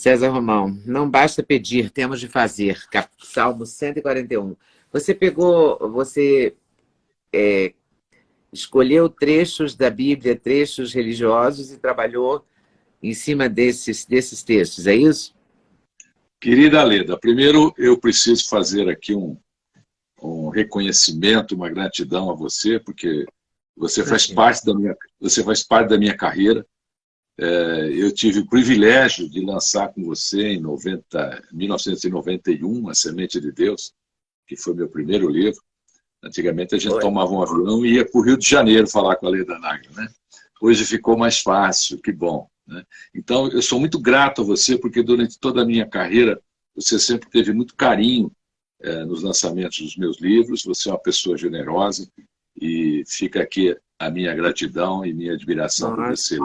César Romão, não basta pedir, temos de fazer. Salmo 141. Você escolheu trechos da Bíblia, trechos religiosos e trabalhou em cima desses textos, é isso? Querida Leda, primeiro eu preciso fazer aqui um reconhecimento, uma gratidão a você, porque você faz parte da minha carreira. Eu tive o privilégio de lançar com você em 1991, A Semente de Deus, que foi meu primeiro livro. Antigamente a gente tomava um avião e ia para o Rio de Janeiro falar com a Leda Nagler, né? Hoje ficou mais fácil, que bom, né? Então eu sou muito grato a você, porque durante toda a minha carreira você sempre teve muito carinho nos lançamentos dos meus livros. Você é uma pessoa generosa e fica aqui a minha gratidão e minha admiração por você,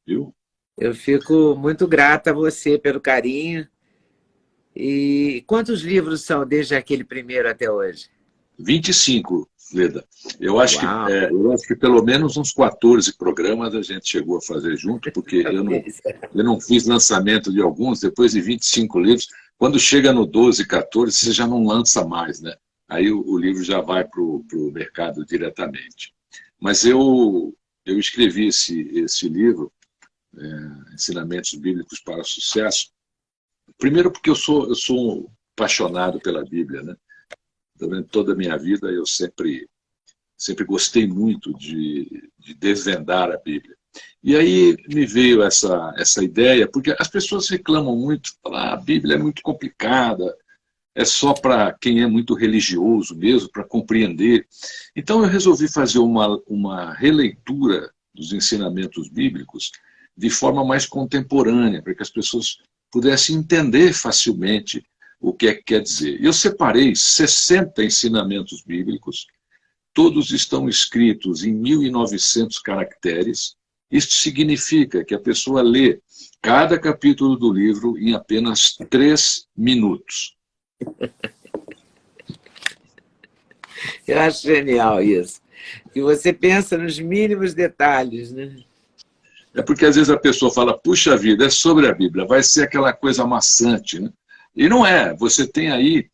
viu? Eu fico muito grata a você pelo carinho. E quantos livros são desde aquele primeiro até hoje? 25, Leda. Eu acho que pelo menos uns 14 programas a gente chegou a fazer junto, porque eu não fiz lançamento de alguns, depois de 25 livros. Quando chega no 12, 14, você já não lança mais, né? Aí o livro já vai para o mercado diretamente. Mas eu escrevi esse livro, Ensinamentos Bíblicos para o Sucesso, primeiro porque eu sou apaixonado pela Bíblia, né? Durante toda a minha vida eu sempre gostei muito de desvendar a Bíblia. E aí me veio essa ideia, porque as pessoas reclamam muito, falam, a Bíblia é muito complicada, é só para quem é muito religioso mesmo, para compreender. Então eu resolvi fazer uma releitura dos ensinamentos bíblicos de forma mais contemporânea, para que as pessoas pudessem entender facilmente o que é que quer dizer. Eu separei 60 ensinamentos bíblicos, todos estão escritos em 1.900 caracteres. Isto significa que a pessoa lê cada capítulo do livro em apenas 3 minutos. Eu acho genial isso. E você pensa nos mínimos detalhes, né? É porque às vezes a pessoa fala, puxa vida, é sobre a Bíblia, vai ser aquela coisa amassante, né? E não é. Você tem aí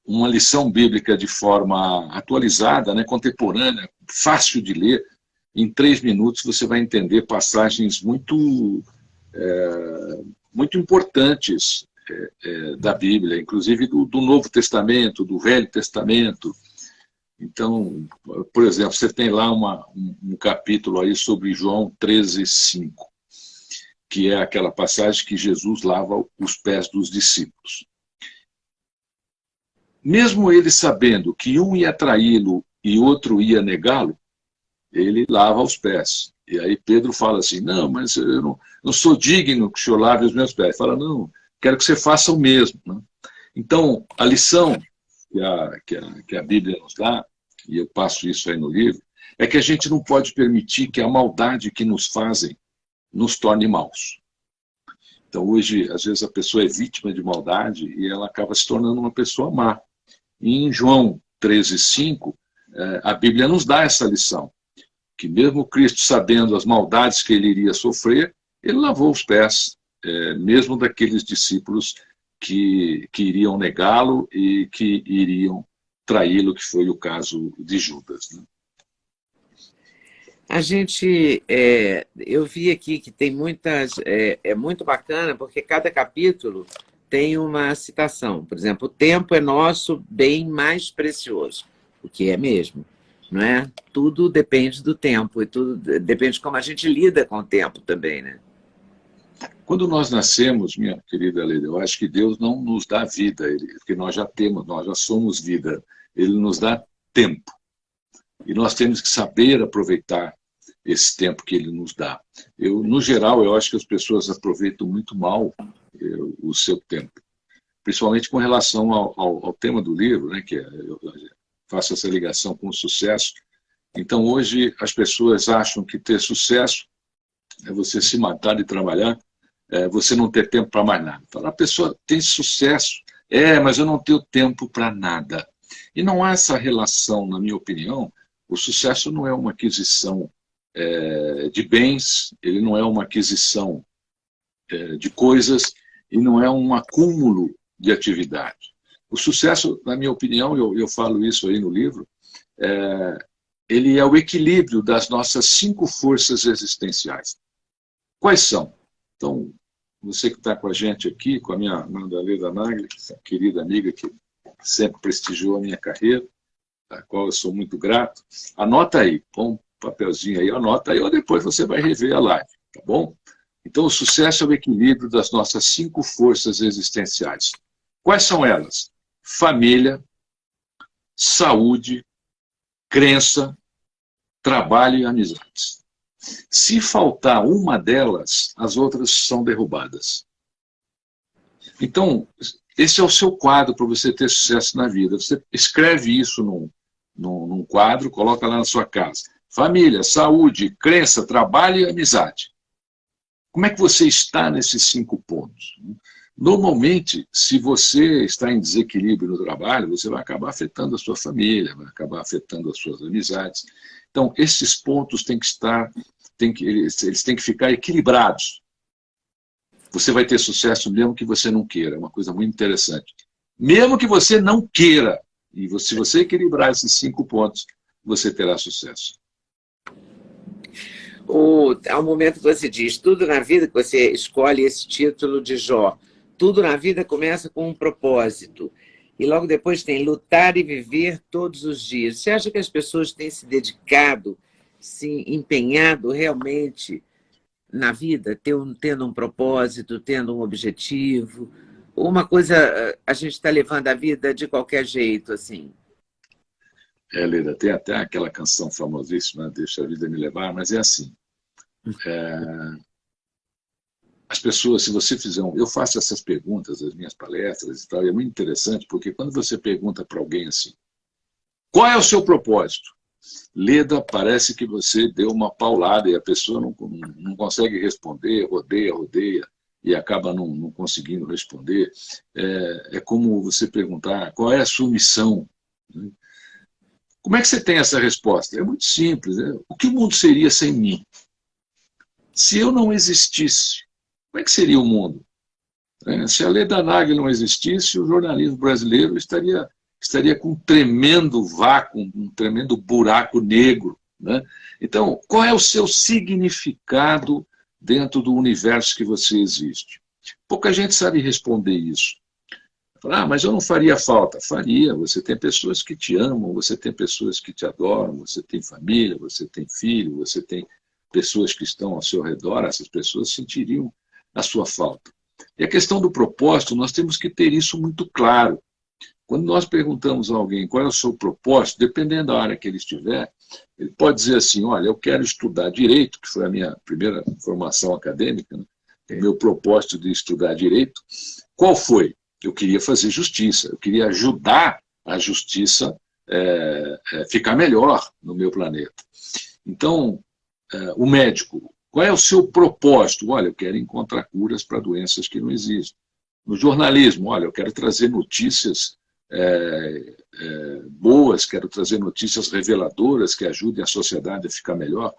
uma lição bíblica de forma atualizada, né, contemporânea, fácil de ler. Em 3 minutos você vai entender passagens muito importantes da Bíblia, inclusive do Novo Testamento, do Velho Testamento. Então, por exemplo, você tem lá um capítulo aí sobre João 13:5, que é aquela passagem que Jesus lava os pés dos discípulos. Mesmo ele sabendo que um ia traí-lo e outro ia negá-lo, ele lava os pés. E aí Pedro fala assim, não, mas eu não sou digno que o senhor lave os meus pés. Ele fala, não, quero que você faça o mesmo, né? Então, a lição que a Bíblia nos dá, e eu passo isso aí no livro, é que a gente não pode permitir que a maldade que nos fazem nos torne maus. Então, hoje, às vezes, a pessoa é vítima de maldade e ela acaba se tornando uma pessoa má. E em João 13:5, a Bíblia nos dá essa lição, que mesmo Cristo sabendo as maldades que ele iria sofrer, ele lavou os pés, mesmo daqueles discípulos que iriam negá-lo e que iriam traí-lo, que foi o caso de Judas, né? Eu vi aqui que tem muitas, é muito bacana, porque cada capítulo tem uma citação. Por exemplo, o tempo é nosso bem mais precioso, o que é mesmo, não é? Tudo depende do tempo, e tudo depende de como a gente lida com o tempo também, né? Quando nós nascemos, minha querida Leda, eu acho que Deus não nos dá vida, porque nós já temos, nós já somos vida. Ele nos dá tempo. E nós temos que saber aproveitar esse tempo que ele nos dá. No geral, eu acho que as pessoas aproveitam muito mal o seu tempo. Principalmente com relação ao tema do livro, né, que eu faço essa ligação com o sucesso. Então, hoje, as pessoas acham que ter sucesso é você se matar de trabalhar, você não ter tempo para mais nada. Então, a pessoa tem sucesso, mas eu não tenho tempo para nada. E não há essa relação, na minha opinião. O sucesso não é uma aquisição de bens, ele não é uma aquisição de coisas e não é um acúmulo de atividade. O sucesso, na minha opinião, eu falo isso aí no livro, ele é o equilíbrio das nossas 5 forças existenciais. Quais são? Então, você que está com a gente aqui, com a minha Amanda Leda Nagli, querida amiga que sempre prestigiou a minha carreira, a qual eu sou muito grato, anota aí, põe um papelzinho aí, anota aí, ou depois você vai rever a live, tá bom? Então, o sucesso é o equilíbrio das nossas 5 forças existenciais. Quais são elas? Família, saúde, crença, trabalho e amizades. Se faltar uma delas, as outras são derrubadas. Então, esse é o seu quadro para você ter sucesso na vida. Você escreve isso num quadro, coloca lá na sua casa. Família, saúde, crença, trabalho e amizade. Como é que você está nesses 5 pontos? Normalmente, se você está em desequilíbrio no trabalho, você vai acabar afetando a sua família, vai acabar afetando as suas amizades. Então, esses pontos têm que estar, eles têm que ficar equilibrados. Você vai ter sucesso mesmo que você não queira, é uma coisa muito interessante. Mesmo que você não queira, e se você equilibrar esses 5 pontos, você terá sucesso. Há um momento que você diz, tudo na vida, que você escolhe esse título de Jó, tudo na vida começa com um propósito. E logo depois tem lutar e viver todos os dias. Você acha que as pessoas têm se dedicado, se empenhado realmente na vida, tendo um propósito, tendo um objetivo? Uma coisa, a gente está levando a vida de qualquer jeito, assim? Leda, tem até aquela canção famosíssima, Deixa a Vida Me Levar, mas é assim. As pessoas, se você fizer eu faço essas perguntas nas minhas palestras e tal, e é muito interessante, porque quando você pergunta para alguém assim, qual é o seu propósito? Leda, parece que você deu uma paulada e a pessoa não consegue responder, rodeia, e acaba não conseguindo responder. É como você perguntar, qual é a sua missão? Como é que você tem essa resposta? É muito simples. O que o mundo seria sem mim? Se eu não existisse, como é que seria o mundo? Se a Leda Nagli não existisse, o jornalismo brasileiro estaria com um tremendo vácuo, um tremendo buraco negro. Né? Então, qual é o seu significado dentro do universo que você existe? Pouca gente sabe responder isso. Mas eu não faria falta. Faria. Você tem pessoas que te amam, você tem pessoas que te adoram, você tem família, você tem filho, você tem pessoas que estão ao seu redor, essas pessoas sentiriam a sua falta. E a questão do propósito, nós temos que ter isso muito claro. Quando nós perguntamos a alguém qual é o seu propósito, dependendo da área que ele estiver, ele pode dizer assim, olha, eu quero estudar Direito, que foi a minha primeira formação acadêmica, né? O meu propósito de estudar Direito. Qual foi? Eu queria fazer justiça, eu queria ajudar a justiça ficar melhor no meu planeta. Então, o médico, qual é o seu propósito? Olha, eu quero encontrar curas para doenças que não existem. No jornalismo, olha, eu quero trazer notícias boas, quero trazer notícias reveladoras que ajudem a sociedade a ficar melhor.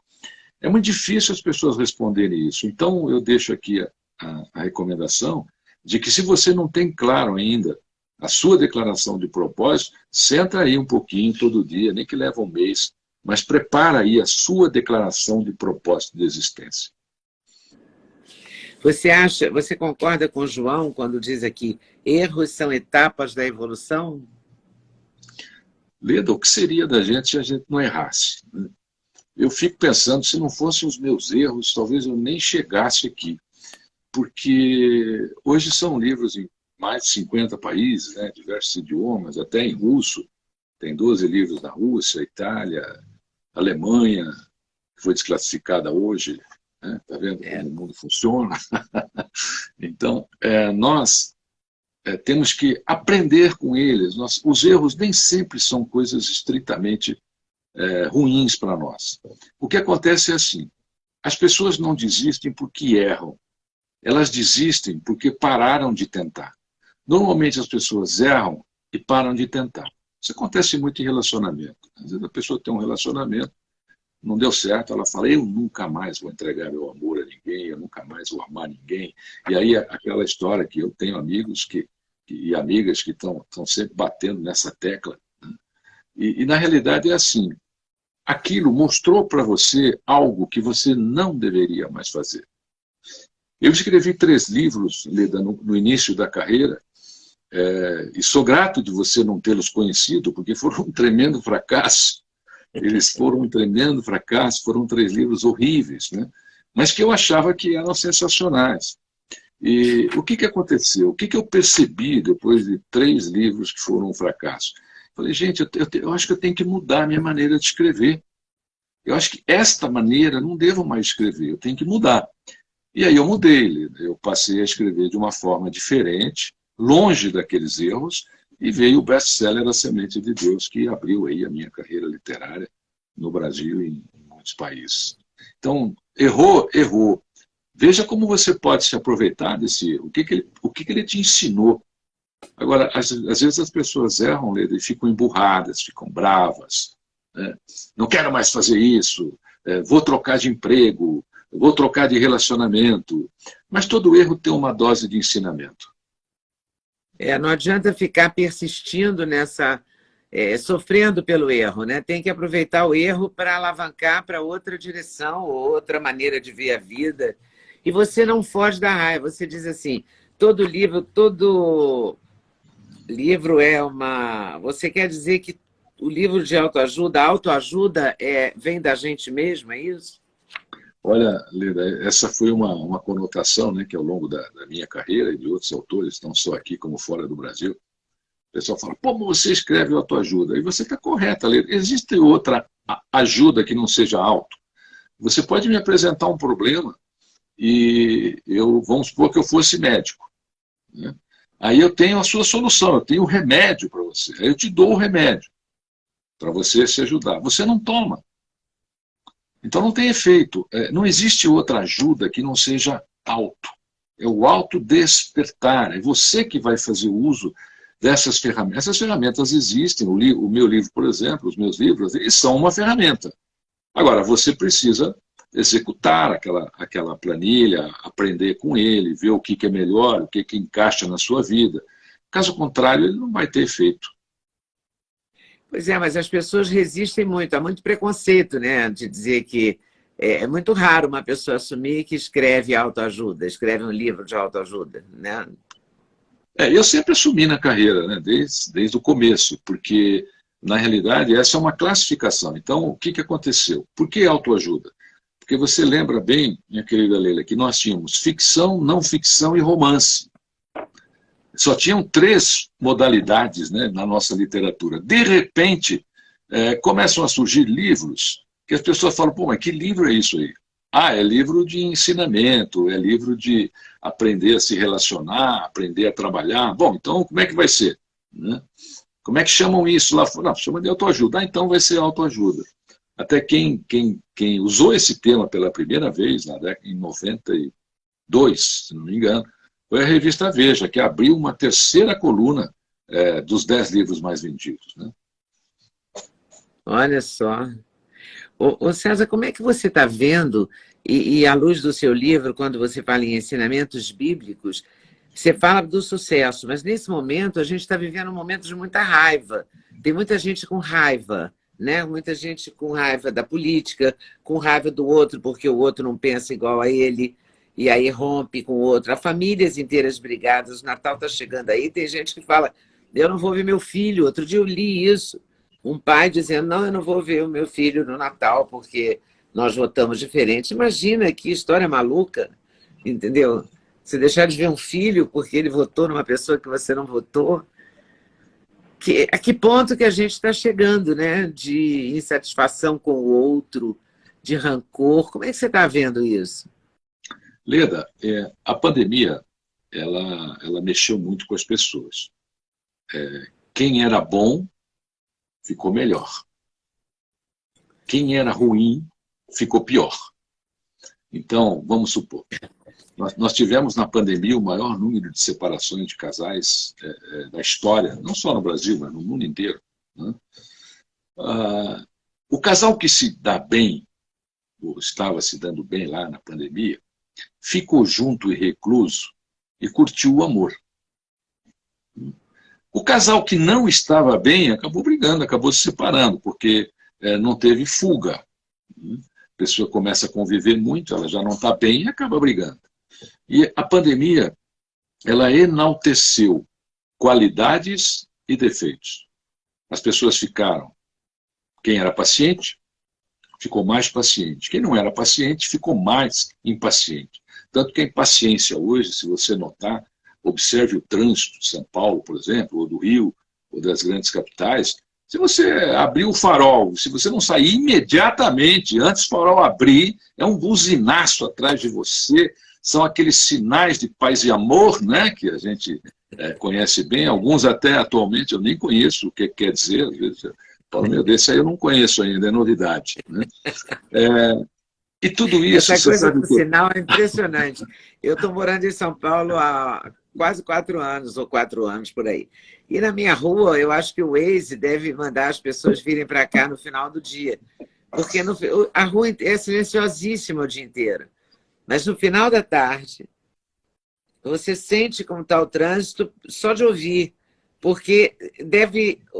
É muito difícil as pessoas responderem isso. Então, eu deixo aqui a recomendação de que, se você não tem claro ainda a sua declaração de propósito, senta aí um pouquinho todo dia, nem que leva um mês, mas prepara aí a sua declaração de propósito de existência. Você concorda com o João quando diz aqui, erros são etapas da evolução? Leda, o que seria da gente se a gente não errasse? Eu fico pensando, se não fossem os meus erros, talvez eu nem chegasse aqui. Porque hoje são livros em mais de 50 países, né, diversos idiomas, até em russo. Tem 12 livros na Rússia, Itália, Alemanha, que foi desclassificada hoje. Está vendo como o mundo funciona? Então, nós temos que aprender com eles. Os erros nem sempre são coisas estritamente ruins para nós. O que acontece é assim, as pessoas não desistem porque erram, elas desistem porque pararam de tentar. Normalmente as pessoas erram e param de tentar. Isso acontece muito em relacionamento. Às vezes a pessoa tem um relacionamento, não deu certo, ela fala, eu nunca mais vou entregar meu amor a ninguém, eu nunca mais vou amar ninguém. E aí aquela história que eu tenho amigos e amigas que estão sempre batendo nessa tecla. Né? E na realidade é assim, aquilo mostrou para você algo que você não deveria mais fazer. Eu escrevi 3 livros, Leda, no início da carreira, e sou grato de você não tê-los conhecido, porque foram um tremendo fracasso. Eles foram um tremendo fracasso, foram 3 livros horríveis, né? Mas que eu achava que eram sensacionais. E o que aconteceu? O que eu percebi depois de 3 livros que foram um fracasso? Falei, gente, eu acho que eu tenho que mudar a minha maneira de escrever. Eu acho que esta maneira não devo mais escrever, eu tenho que mudar. E aí eu mudei, eu passei a escrever de uma forma diferente, longe daqueles erros, e veio o best-seller A Semente de Deus, que abriu aí a minha carreira literária no Brasil e em muitos países. Então, errou. Veja como você pode se aproveitar desse erro. O que ele te ensinou? Agora, às vezes as pessoas erram, Leda, e ficam emburradas, ficam bravas. Né? Não quero mais fazer isso, vou trocar de emprego, vou trocar de relacionamento. Mas todo erro tem uma dose de ensinamento. Não adianta ficar persistindo nessa... sofrendo pelo erro, né? Tem que aproveitar o erro para alavancar para outra direção, outra maneira de ver a vida. E você não foge da raiva, você diz assim, todo livro é uma... Você quer dizer que o livro de autoajuda, a autoajuda vem da gente mesmo, é isso? Olha, Leda, essa foi uma conotação, né, que ao longo da minha carreira e de outros autores, não só aqui como fora do Brasil, o pessoal fala, como você escreve autoajuda? E você está correta, Leda. Existe outra ajuda que não seja auto. Você pode me apresentar um problema e vamos supor que eu fosse médico. Né? Aí eu tenho a sua solução, eu tenho o remédio para você. Aí eu te dou o remédio para você se ajudar. Você não toma. Então não tem efeito. Não existe outra ajuda que não seja auto. É o autodespertar. É você que vai fazer o uso dessas ferramentas. Essas ferramentas existem. O meu livro, por exemplo, os meus livros, eles são uma ferramenta. Agora, você precisa executar aquela planilha, aprender com ele, ver o que é melhor, o que encaixa na sua vida. Caso contrário, ele não vai ter efeito. Pois é, mas as pessoas resistem muito, há muito preconceito, né? De dizer que é muito raro uma pessoa assumir que escreve autoajuda, escreve um livro de autoajuda, né? Eu sempre assumi na carreira, né? Desde o começo, porque, na realidade, essa é uma classificação. Então, o que aconteceu? Por que autoajuda? Porque você lembra bem, minha querida Leila, que nós tínhamos ficção, não ficção e romance. Só tinham 3 modalidades, né, na nossa literatura. De repente, começam a surgir livros que as pessoas falam, pô, mas que livro é isso aí? É livro de ensinamento, é livro de aprender a se relacionar, aprender a trabalhar. Bom, então como é que vai ser? Né? Como é que chamam isso lá fora? Não, chama de autoajuda. Então vai ser autoajuda. Até quem usou esse tema pela primeira vez, na década em 92, se não me engano, foi a revista Veja, que abriu uma 3ª coluna dos 10 livros mais vendidos. Né? Olha só. Ô César, como é que você está vendo, e à luz do seu livro, quando você fala em ensinamentos bíblicos, você fala do sucesso, mas nesse momento a gente está vivendo um momento de muita raiva. Tem muita gente com raiva, né? Muita gente com raiva da política, com raiva do outro porque o outro não pensa igual a ele, e aí rompe com o outro. Há famílias inteiras brigadas, o Natal está chegando aí, tem gente que fala, eu não vou ver meu filho. Outro dia eu li isso, um pai dizendo, não, eu não vou ver o meu filho no Natal porque nós votamos diferente. Imagina que história maluca, entendeu? Você deixar de ver um filho porque ele votou numa pessoa que você não votou. A que ponto que a gente está chegando, né? De insatisfação com o outro, de rancor. Como é que você está vendo isso? Leda, a pandemia ela mexeu muito com as pessoas. Quem era bom ficou melhor. Quem era ruim ficou pior. Então, vamos supor, nós tivemos na pandemia o maior número de separações de casais da história, não só no Brasil, mas no mundo inteiro. Né? O casal que se dá bem, ou estava se dando bem lá na pandemia, ficou junto e recluso e curtiu o amor. O casal que não estava bem acabou brigando, acabou se separando, porque não teve fuga. A pessoa começa a conviver muito, ela já não está bem e acaba brigando. E a pandemia, ela enalteceu qualidades e defeitos. As pessoas ficaram, quem era paciente, ficou mais paciente. Quem não era paciente, ficou mais impaciente. Tanto que a impaciência hoje, se você notar, observe o trânsito de São Paulo, por exemplo, ou do Rio, ou das grandes capitais, se você abrir o farol, se você não sair imediatamente, antes do farol abrir, é um buzinaço atrás de você, são aqueles sinais de paz e amor, né, que a gente conhece bem, alguns até atualmente eu nem conheço o que quer dizer, às vezes eu falo, meu Deus, isso aí eu não conheço ainda, é novidade. Né? E tudo isso... Essa coisa do sinal é impressionante. Eu estou morando em São Paulo há quase 4 anos, ou 4 anos por aí. E na minha rua, eu acho que o Waze deve mandar as pessoas virem para cá no final do dia. Porque a rua é silenciosíssima o dia inteiro. Mas no final da tarde, você sente como está o trânsito só de ouvir. Porque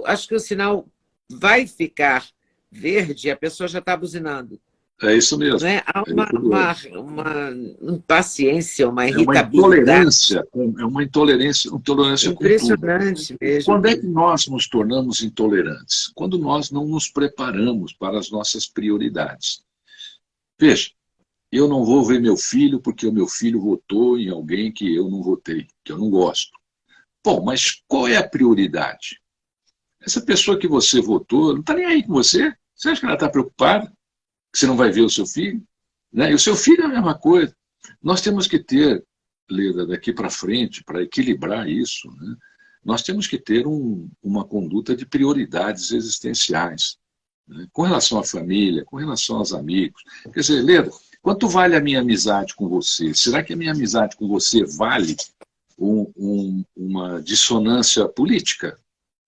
acho que o sinal vai ficar verde e a pessoa já está buzinando. É isso mesmo. Né? Há uma impaciência, uma irritabilidade. É uma intolerância impressionante com tudo. mesmo. Quando é que nós nos tornamos intolerantes? Quando nós não nos preparamos para as nossas prioridades. Veja, eu não vou ver meu filho porque o meu filho votou em alguém que eu não votei, que eu não gosto. Bom, mas qual é a prioridade? Essa pessoa que você votou não está nem aí com você? Você acha que ela está preocupada? Que você não vai ver o seu filho? Né? E o seu filho é a mesma coisa. Nós temos que ter, Leda, daqui para frente, para equilibrar isso, né? Nós temos que ter uma conduta de prioridades existenciais, né? Com relação à família, com relação aos amigos. Quer dizer, Leda, quanto vale a minha amizade com você? Será que a minha amizade com você vale uma dissonância política?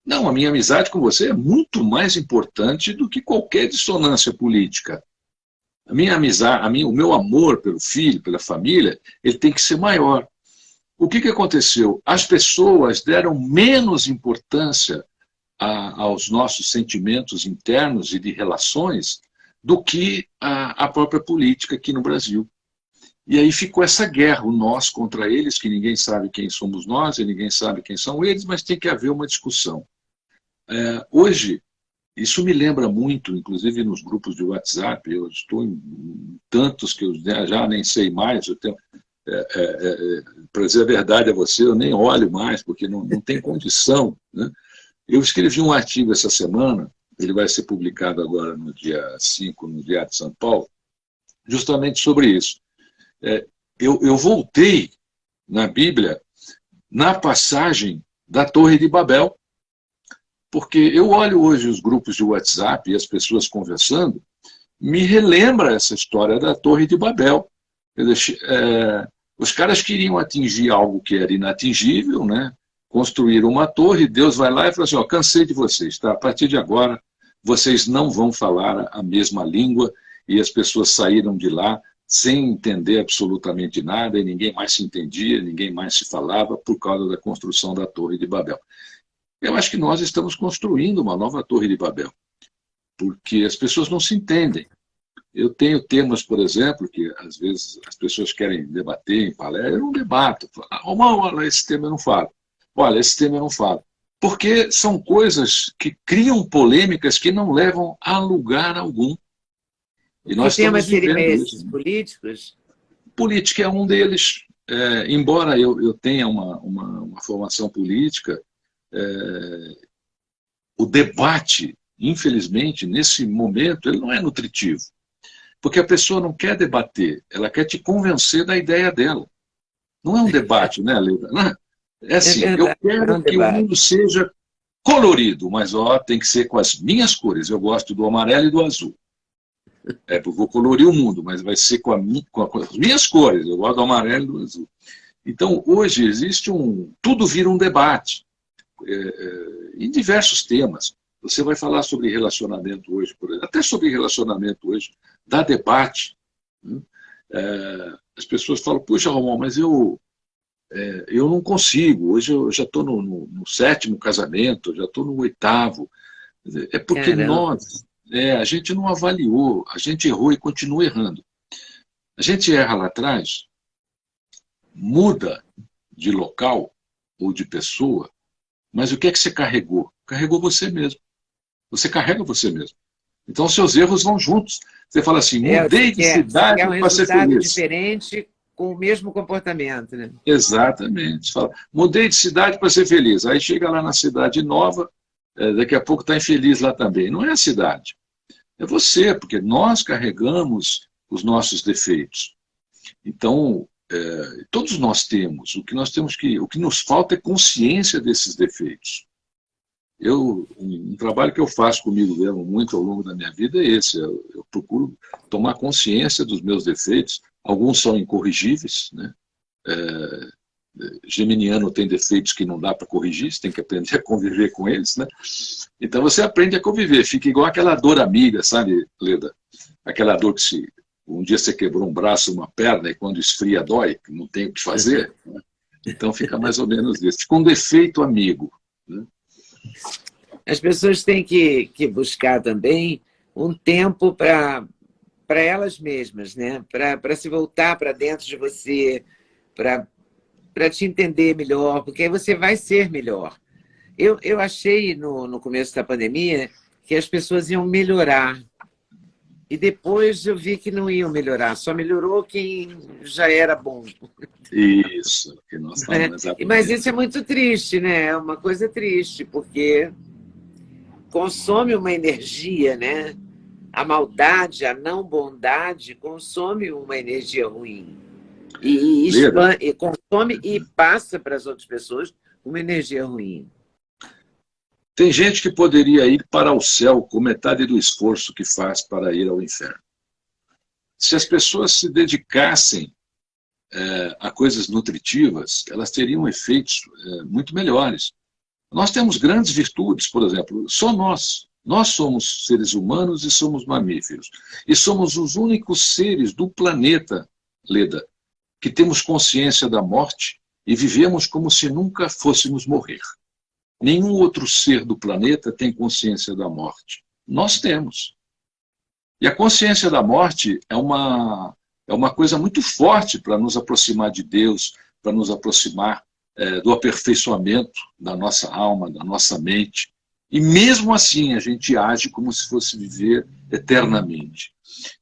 Não, a minha amizade com você é muito mais importante do que qualquer dissonância política. A minha amizade, o meu amor pelo filho, pela família, ele tem que ser maior. O que aconteceu? As pessoas deram menos importância aos nossos sentimentos internos e de relações do que a própria política aqui no Brasil. E aí ficou essa guerra, o nós contra eles, que ninguém sabe quem somos nós e ninguém sabe quem são eles, mas tem que haver uma discussão. Hoje, isso me lembra muito, inclusive nos grupos de WhatsApp, eu estou em tantos que eu já nem sei mais, para dizer a verdade a você, eu nem olho mais, porque não tem condição. Né? Eu escrevi um artigo essa semana, ele vai ser publicado agora no dia 5, no Diário de São Paulo, justamente sobre isso. Eu voltei na Bíblia, na passagem da Torre de Babel, porque eu olho hoje os grupos de WhatsApp e as pessoas conversando, me relembra essa história da Torre de Babel. Os caras queriam atingir algo que era inatingível, né? Construíram uma torre, Deus vai lá e fala assim, cansei de vocês, tá? A partir de agora vocês não vão falar a mesma língua, e as pessoas saíram de lá sem entender absolutamente nada, e ninguém mais se entendia, ninguém mais se falava por causa da construção da Torre de Babel. Eu acho que nós estamos construindo uma nova Torre de Babel, porque as pessoas não se entendem. Eu tenho temas, por exemplo, que às vezes as pessoas querem debater em palestra, eu não debato. Olha, esse tema eu não falo. Olha, esse tema eu não falo. Porque são coisas que criam polêmicas que não levam a lugar algum. E nós que temas seriam esses? Políticos? Política é um deles. Embora eu tenha uma formação política, o debate, infelizmente, nesse momento, ele não é nutritivo. Porque a pessoa não quer debater, ela quer te convencer da ideia dela. Não é um debate, né, Leda? É assim, eu quero que o mundo seja colorido, mas tem que ser com as minhas cores. Eu gosto do amarelo e do azul. Eu vou colorir o mundo, mas vai ser com as minhas cores. Eu gosto do amarelo e do azul. Então, hoje existe tudo vira um debate. Em diversos temas. Você vai falar sobre relacionamento hoje, por exemplo, até sobre relacionamento hoje, dá debate. Né? As pessoas falam, puxa, Romão, mas eu não consigo. Hoje eu já estou no 7º casamento, já estou no 8º. É porque Caramba. a gente não avaliou, a gente errou e continua errando. A gente erra lá atrás, muda de local ou de pessoa, mas o que é que você carregou? Carregou você mesmo. Você carrega você mesmo. Então, seus erros vão juntos. Você fala assim, mudei de Você quer cidade um para ser resultado feliz. diferente com o mesmo comportamento, né? Exatamente. Você fala, mudei de cidade para ser feliz. Aí chega lá na cidade nova, daqui a pouco está infeliz lá também. Não é a cidade. É você, porque nós carregamos os nossos defeitos. Então, todos nós temos. O que nos falta é consciência desses defeitos. Um trabalho que eu faço comigo mesmo muito ao longo da minha vida é esse. Eu procuro tomar consciência dos meus defeitos. Alguns são incorrigíveis, né? Geminiano tem defeitos que não dá para corrigir, você tem que aprender a conviver com eles, né? Então você aprende a conviver, fica igual aquela dor amiga, sabe, Leda? Aquela dor que um dia você quebrou um braço, uma perna, e quando esfria dói, não tem o que fazer, né? Então fica mais ou menos isso. Fica um defeito amigo, né? As pessoas têm que buscar também um tempo para elas mesmas, né? Para se voltar para dentro de você, para te entender melhor, porque aí você vai ser melhor. Eu achei no começo da pandemia que as pessoas iam melhorar. E depois eu vi que não iam melhorar, só melhorou quem já era bom. Isso, que nós falamos Mas exatamente. isso é muito triste, né? É uma coisa triste, porque consome uma energia, né? A maldade, a não bondade consome uma energia ruim. E consome e passa para as outras pessoas uma energia ruim. Tem gente que poderia ir para o céu com metade do esforço que faz para ir ao inferno. Se as pessoas se dedicassem a coisas nutritivas, elas teriam efeitos muito melhores. Nós temos grandes virtudes, por exemplo, só nós. Nós somos seres humanos e somos mamíferos. E somos os únicos seres do planeta, Leda, que temos consciência da morte e vivemos como se nunca fôssemos morrer. Nenhum outro ser do planeta tem consciência da morte. Nós temos. E a consciência da morte é uma coisa muito forte para nos aproximar de Deus, para nos aproximar do aperfeiçoamento da nossa alma, da nossa mente. E mesmo assim a gente age como se fosse viver eternamente.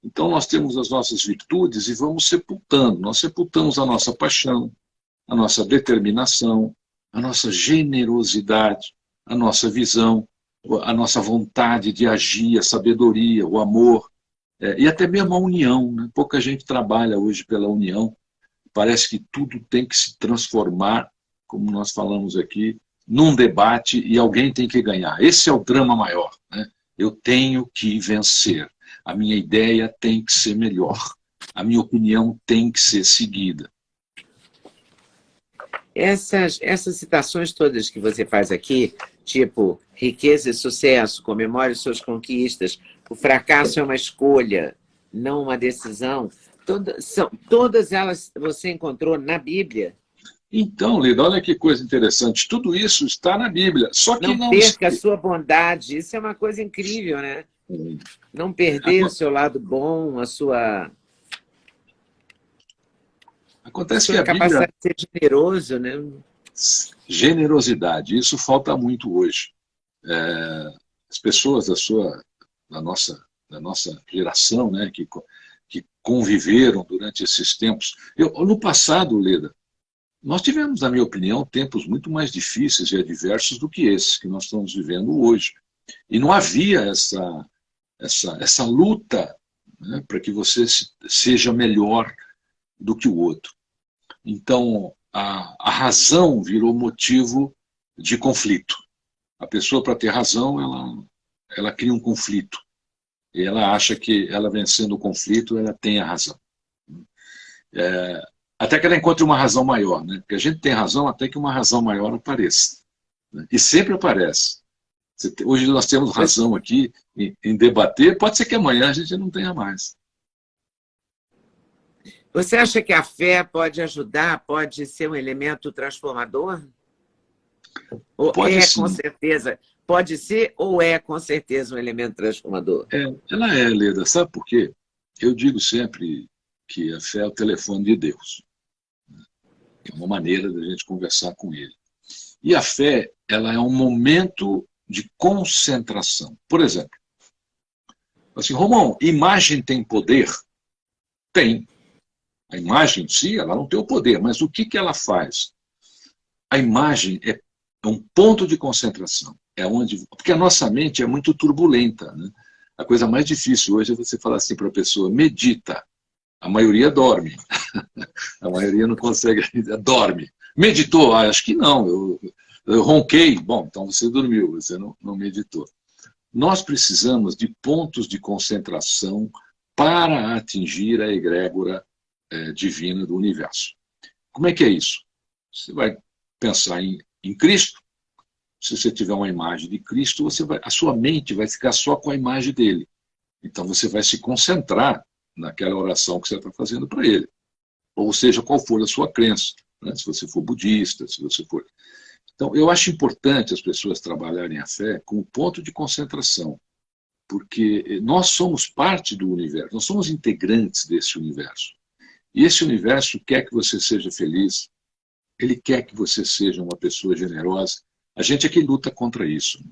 Então nós temos as nossas virtudes e vamos sepultando. Nós sepultamos a nossa paixão, a nossa determinação, a nossa generosidade, a nossa visão, a nossa vontade de agir, a sabedoria, o amor, e até mesmo a união, né? Pouca gente trabalha hoje pela união. Parece que tudo tem que se transformar, como nós falamos aqui, num debate e alguém tem que ganhar. Esse é o drama maior, né? Eu tenho que vencer. A minha ideia tem que ser melhor. A minha opinião tem que ser seguida. Essas citações todas que você faz aqui, tipo, riqueza e sucesso, comemore suas conquistas, o fracasso é uma escolha, não uma decisão, todas elas você encontrou na Bíblia? Então, Lida, olha que coisa interessante, tudo isso está na Bíblia, só que não perca a sua bondade, isso é uma coisa incrível, né? Não perder o seu lado bom, a sua... Acontece que a capacidade de ser generoso, né? Generosidade, isso falta muito hoje. As pessoas da nossa geração, né, que conviveram durante esses tempos. No passado, Leda, nós tivemos, na minha opinião, tempos muito mais difíceis e adversos do que esses que nós estamos vivendo hoje. E não havia essa luta, né, para que você seja melhor do que o outro. Então, a razão virou motivo de conflito. A pessoa, para ter razão, ela cria um conflito. E ela acha que, ela vencendo o conflito, ela tem a razão. Até que ela encontre uma razão maior, né? Porque a gente tem razão até que uma razão maior apareça. Né? E sempre aparece. Hoje nós temos razão aqui em debater, pode ser que amanhã a gente não tenha mais. Você acha que a fé pode ajudar, pode ser um elemento transformador? Ou Pode sim. Com certeza, pode ser ou é com certeza um elemento transformador? Ela é, Leda, sabe por quê? Eu digo sempre que a fé é o telefone de Deus. É uma maneira da gente conversar com ele. E a fé, ela é um momento de concentração. Por exemplo, assim, Romão, imagem tem poder? Tem. A imagem em si, ela não tem o poder, mas o que ela faz? A imagem é um ponto de concentração. Porque a nossa mente é muito turbulenta. Né? A coisa mais difícil hoje é você falar assim para a pessoa, medita. A maioria dorme. A maioria não consegue, dorme. Meditou? Acho que não. Eu ronquei. Bom, então você dormiu, você não meditou. Nós precisamos de pontos de concentração para atingir a egrégora divina do universo. Como é que é isso? Você vai pensar em Cristo. Se você tiver uma imagem de Cristo, a sua mente vai ficar só com a imagem dele. Então você vai se concentrar naquela oração que você está fazendo para ele. Ou seja, qual for a sua crença. Né? Se você for budista, se você for... Então, eu acho importante as pessoas trabalharem a fé como ponto de concentração. Porque nós somos parte do universo, nós somos integrantes desse universo. E esse universo quer que você seja feliz, ele quer que você seja uma pessoa generosa. A gente é que luta contra isso.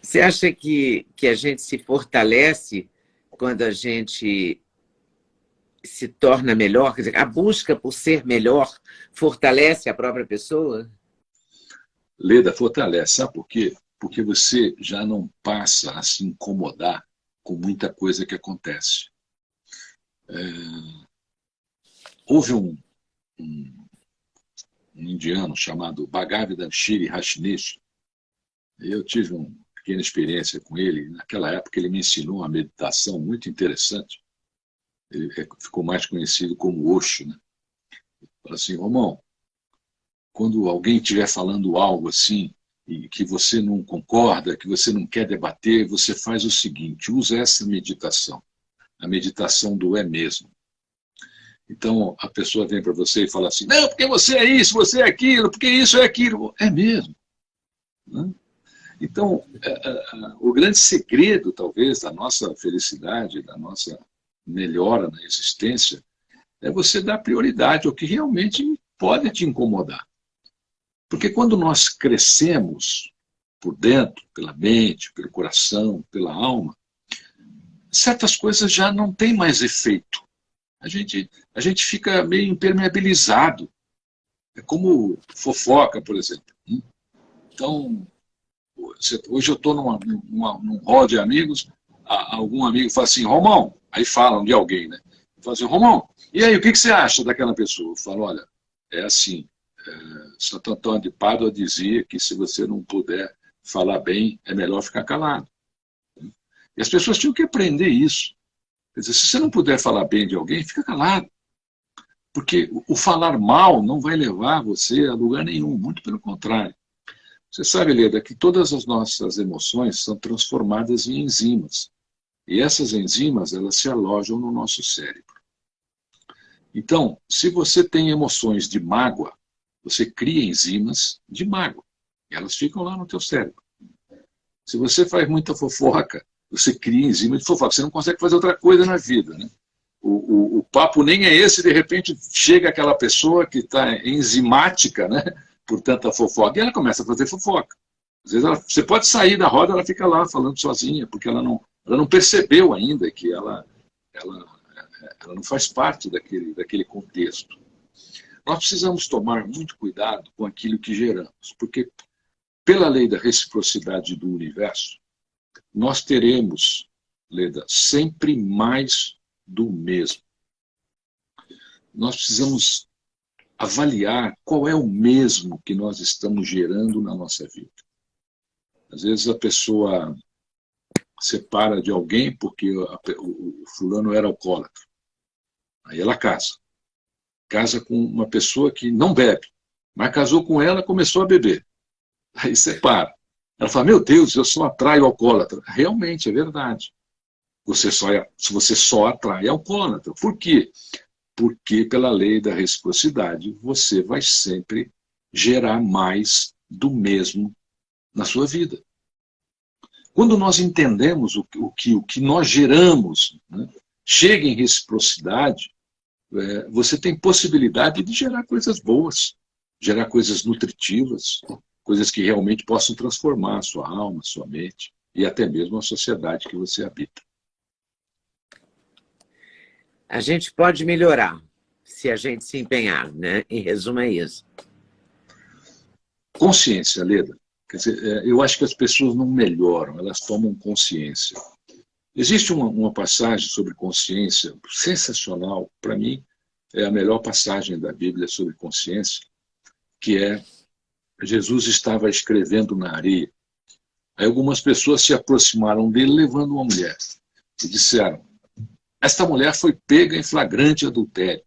Você acha que a gente se fortalece quando a gente se torna melhor? Quer dizer, a busca por ser melhor fortalece a própria pessoa? Leda, fortalece. Sabe por quê? Porque você já não passa a se incomodar com muita coisa que acontece. Houve um indiano chamado Bhagavatam Shri Rajneesh. Eu tive uma pequena experiência com ele. Naquela época ele me ensinou uma meditação muito interessante. Ele ficou mais conhecido como Osho. Né? Fala assim, Romão, quando alguém estiver falando algo assim, e que você não concorda, que você não quer debater, você faz o seguinte, usa essa meditação, a meditação do é mesmo. Então, a pessoa vem para você e fala assim, não, porque você é isso, você é aquilo, porque isso é aquilo. É mesmo. Né? Então, o grande segredo, talvez, da nossa felicidade, da nossa melhora na existência, é você dar prioridade ao que realmente pode te incomodar. Porque quando nós crescemos por dentro, pela mente, pelo coração, pela alma, certas coisas já não têm mais efeito. A gente fica meio impermeabilizado. É como fofoca, por exemplo. Então, hoje eu estou num hall de amigos, algum amigo fala assim, Romão, aí falam de alguém, né? Fala assim, Romão, e aí, o que você acha daquela pessoa? Eu falo, olha, é assim, Santo Antônio de Pádua dizia que se você não puder falar bem, é melhor ficar calado. E as pessoas tinham que aprender isso. Quer dizer, se você não puder falar bem de alguém, fica calado. Porque o falar mal não vai levar você a lugar nenhum, muito pelo contrário. Você sabe, Leda, que todas as nossas emoções são transformadas em enzimas. E essas enzimas, elas se alojam no nosso cérebro. Então, se você tem emoções de mágoa, você cria enzimas de mágoa. E elas ficam lá no teu cérebro. Se você faz muita fofoca, você cria enzimas de fofoca. Você não consegue fazer outra coisa na vida. Né? O papo nem é esse, de repente chega aquela pessoa que está enzimática, né? Por tanta fofoca, e ela começa a fazer fofoca. Às vezes você pode sair da roda, ela fica lá falando sozinha, porque ela não percebeu ainda que ela não faz parte daquele contexto. Nós precisamos tomar muito cuidado com aquilo que geramos, porque pela lei da reciprocidade do universo, nós teremos, Leda, sempre mais do mesmo. Nós precisamos avaliar qual é o mesmo que nós estamos gerando na nossa vida. Às vezes a pessoa separa de alguém porque o fulano era alcoólatra. Aí ela casa. Casa com uma pessoa que não bebe, mas casou com ela e começou a beber. Aí você para. Ela fala, meu Deus, eu só atraio alcoólatra. Realmente, é verdade. Você só atrai alcoólatra. Por quê? Porque, pela lei da reciprocidade, você vai sempre gerar mais do mesmo na sua vida. Quando nós entendemos o que nós geramos, né, chega em reciprocidade, você tem possibilidade de gerar coisas boas, gerar coisas nutritivas, coisas que realmente possam transformar a sua alma, a sua mente e até mesmo a sociedade que você habita. A gente pode melhorar se a gente se empenhar, né? Em resumo, é isso. Consciência, Leda. Quer dizer, eu acho que as pessoas não melhoram, elas tomam consciência. Existe uma passagem sobre consciência sensacional, para mim, é a melhor passagem da Bíblia sobre consciência, que é Jesus estava escrevendo na areia. Aí algumas pessoas se aproximaram dele levando uma mulher e disseram, esta mulher foi pega em flagrante adultério.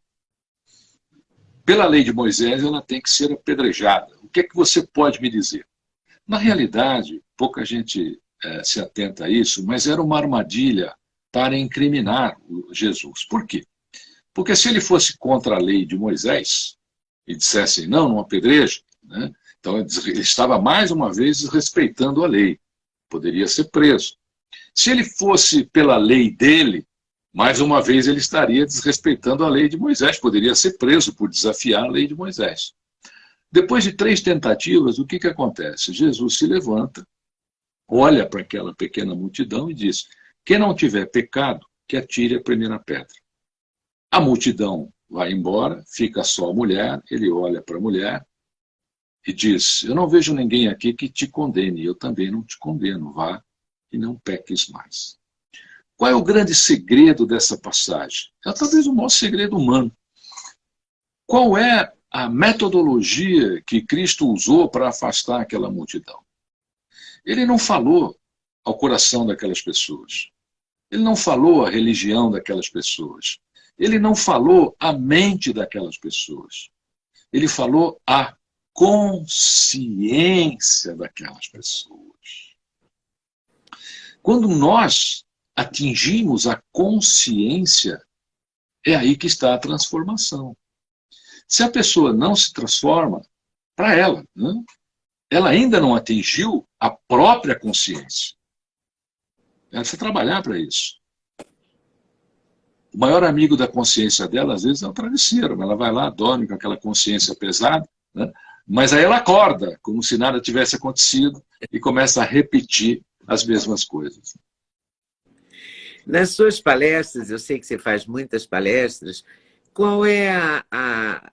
Pela lei de Moisés, ela tem que ser apedrejada. O que é que você pode me dizer? Na realidade, pouca gente se atenta a isso, mas era uma armadilha para incriminar Jesus. Por quê? Porque se ele fosse contra a lei de Moisés e dissesse, não apedreja, né? Então ele estava mais uma vez desrespeitando a lei. Poderia ser preso. Se ele fosse pela lei dele, mais uma vez ele estaria desrespeitando a lei de Moisés, poderia ser preso por desafiar a lei de Moisés. Depois de 3 tentativas, o que acontece? Jesus se levanta, olha para aquela pequena multidão e diz, quem não tiver pecado, que atire a primeira pedra. A multidão vai embora, fica só a mulher, ele olha para a mulher e diz, eu não vejo ninguém aqui que te condene, eu também não te condeno, vá e não peques mais. Qual é o grande segredo dessa passagem? É talvez o maior segredo humano. Qual é a metodologia que Cristo usou para afastar aquela multidão? Ele não falou ao coração daquelas pessoas. Ele não falou à religião daquelas pessoas. Ele não falou à mente daquelas pessoas. Ele falou à consciência daquelas pessoas. Quando nós atingimos a consciência, é aí que está a transformação. Se a pessoa não se transforma, para ela, né, ela ainda não atingiu a própria consciência. Ela precisa trabalhar para isso. O maior amigo da consciência dela, às vezes, é o travesseiro. Ela vai lá, dorme com aquela consciência pesada, né, mas aí ela acorda, como se nada tivesse acontecido, e começa a repetir as mesmas coisas. Nas suas palestras, eu sei que você faz muitas palestras, qual é a